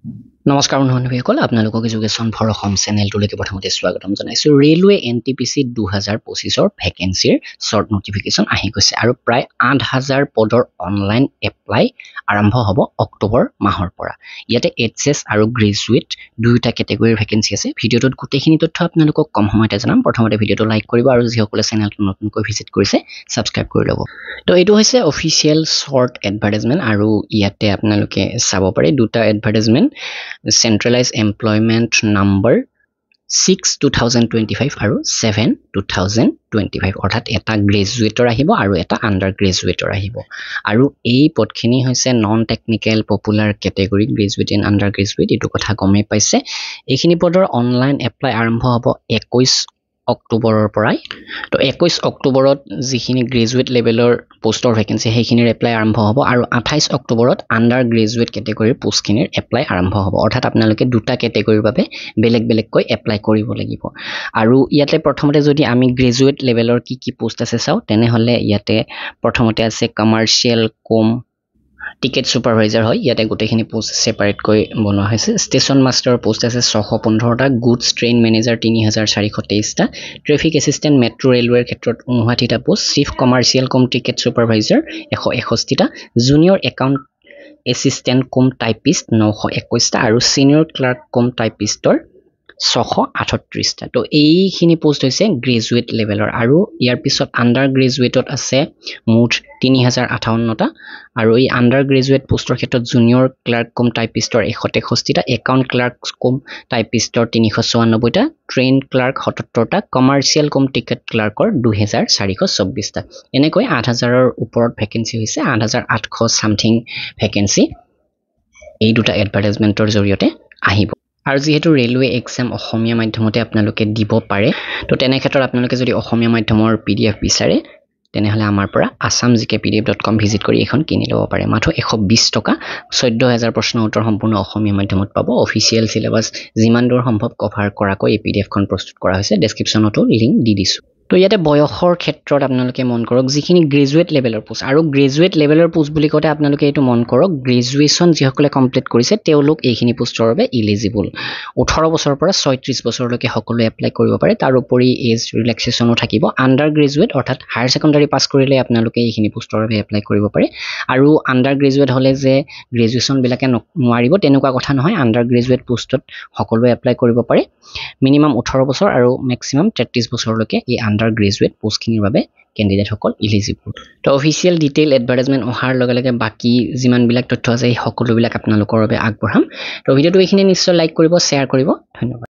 নমস্কাৰ বন্ধুসকল আপোনালোকক এডুকেশ্যন ফৰ অসম চেনেলটোলৈকে প্ৰথমতে স্বাগতম জনাইছো ৰেলৱে এনটিপিসি 2025 ৰ ভেকেন্সিৰ শৰ্ট নটিফিকেশন আহি গৈছে আৰু প্ৰায় 8000 পদৰ অনলাইন এপ্লাই আৰম্ভ হ'ব অক্টোবৰ মাহৰ পৰা ইয়াতে এইচএস আৰু গ্ৰেজুৱেট দুয়োটা ক্যাটাগৰীৰ ভেকেন্সি আছে ভিডিওটোত গোটেইখিনি তথ্য আপোনালোকক কম সময়তে জনাম প্ৰথমতে ভিডিওটো লাইক কৰিব আৰু যিসকলে চেনেলটো নতুনকৈ ভিজিট কৰিছে সাবস্ক্ৰাইব কৰি ল'ব তো এইটো হৈছে অফিচিয়েল শৰ্ট এডভাৰটাইজমেন্ট আৰু ইয়াতে আপোনালোকে চাব পাৰে দুটা এডভাৰটাইজমেন্ট Centralized Employment Number 6/2025 আৰু 7/2025 অৰ্থাৎ এটা গ্ৰেজুৱেটৰ আহিব আৰু এটা আন্ডাৰ গ্ৰেজুৱেটৰ আহিব আৰু এই পদখিনি হৈছে non technical popular category graduate and undergraduate এইটো কথা গমে পাইছে এইখিনি পদৰ অনলাইন এপ্লাই আৰম্ভ হ'ব 21 অক্টোবৰৰ পৰাই তো 21 অক্টোবৰত যিখিনি গ্ৰেজুৱেট লেভেলৰ পোষ্টৰ ভেকেন্সি সেইখিনিৰ এপ্লাই আৰম্ভ হ'ব আৰু 28 অক্টোবৰত আন্ডাৰ গ্ৰেজুৱেট ক্যাটাগৰীৰ পোষ্টখিনিৰ এপ্লাই আৰম্ভ হ'ব অৰ্থাৎ আপোনালোকে দুটা ক্যাটাগৰীৰ বাবে বেলেগ বেলেগকৈ এপ্লাই কৰিব লাগিব আৰু ইয়াতে প্ৰথমতে যদি আমি গ্ৰেজুৱেট লেভেলৰ কি পোষ্ট আছে চাও তেনেহলে ইয়াতে প্ৰথমতে আছে কমাৰ্শিয়াল কম টিকেট সুপাৰভাইজাৰ হয় ইয়াতে গোটেইখিনি পোষ্ট সেপাৰেট কৈ বনোৱা হৈছে ষ্টেচন মাষ্টাৰ পোষ্ট আছে 615টা গুডছ ট্ৰেইন মেনেজাৰ 3423টা ট্ৰাফিক এসিস্ট্যান্ট মেট্ৰো ৰেলৱেৰ ক্ষেত্ৰত 59টা post chief commercial cum ticket supervisor 161টা junior account assistant cum typist 921টা আৰু সিনিয়ৰ ক্লাৰ্ক কম টাইপিষ্টৰ 638টা তো এইখিনি পোষ্ট হৈছে গ্ৰেজুৱেট লেভেলৰ আৰু ইয়াৰ পিছত আন্ডাৰ গ্ৰেজুৱেটত আছে মুঠ 3058টা আৰু এই আন্ডাৰ গ্ৰেজুৱেট পোষ্টৰ ক্ষেত্ৰত জুনিয়ৰ ক্লাৰ্ক কম টাইপিষ্টৰ 163টা একাউন্ট ক্লাৰ্ক কম টাইপিষ্টৰ 394টা train clerk 77টা commercial cum ticket ক্লাৰ্কৰ 2424টা এনেকৈ 8000ৰ ওপৰত ভেকেন্সি হৈছে 8800 সামথিং ভেকেন্সি এই দুটা এডভাৰটাইজমেন্টৰ জৰিয়তে আহিব আৰু যেহেতু ৰেলৱে এক্সাম অসমীয়া মাধ্যমতে আপোনালোকে দিব পাৰে তো তেনে ক্ষেত্ৰত আপোনালোকে যদি অসমীয়া মাধ্যমৰ পিডিএফ বিচাৰে তেনেহলে আমাৰ পৰা assamgkpdf.com ভিজিট কৰি এখন কিনি ল'ব পাৰে মাত্ৰ 120 টকা 14000 প্ৰশ্ন উত্তৰ সম্পূৰ্ণ অসমীয়া মাধ্যমত পাব অফিচিয়েল সিলেবাস যিমান দূৰ সম্ভৱ কভাৰ কৰাকৈ এই পিডিএফখন প্ৰস্তুত কৰা হৈছে ডেসক্ৰিপচনতো লিংক দি দিছো তো ইয়াতে বয়সৰ ক্ষেত্ৰত আপোনালোকে মন কৰক যিখিনি গ্ৰেজুৱেট লেভেলৰ পোষ্ট আৰু গ্ৰেজুৱেট লেভেলৰ পোষ্ট বুলি কওঁতে আপোনালোকে এইটো মন কৰক গ্ৰেজুৱেচন যিসকলে কমপ্লিট কৰিছে তেওঁলোক এইখিনি পোষ্টৰ বাবে এলিজিবল 18 বছৰৰ পৰা 36 বছৰলৈকে সকলোৱে এপ্লাই কৰিব পাৰে তাৰ উপৰি এজ ৰিলেক্সেশনো থাকিব আন্ডাৰ গ্ৰেজুৱেট অৰ্থাৎ হায়াৰ সেকেন্ডাৰী পাছ কৰিলে আপোনালোকে এইখিনি পোষ্টৰ বাবে এপ্লাই কৰিব পাৰে আৰু আন্ডাৰ গ্ৰেজুৱেট হলে যে গ্ৰেজুৱেচন বিলাকে নোৱাৰিব তেনেকুৱা কথা নহয় আন্ডাৰ গ্ৰেজুৱেট পোষ্টত সকলোৱে এপ্লাই কৰিব পাৰে মিনিমাম 18 বছৰ আৰু ম্যাক্সিমাম 33 বছৰলৈকে এই আন্ডাৰ গ্ৰেজুৱেট পোষ্টখিনিৰ বাবে ক্যান্ডিডেট সকল এলিজিবল তো অফিচিয়েল ডিটেইল এডভাৰটাইজমেন্ট অহাৰ লগে লগে বাকি যিমান বিলাক তথ্য আছে এই সকলো বিলাক আপোনালোকৰ বাবে আগবঢ়াম তো ভিডিওটো এইখিনি নিশ্চয় লাইক কৰিব শেয়াৰ কৰিব ধন্যবাদ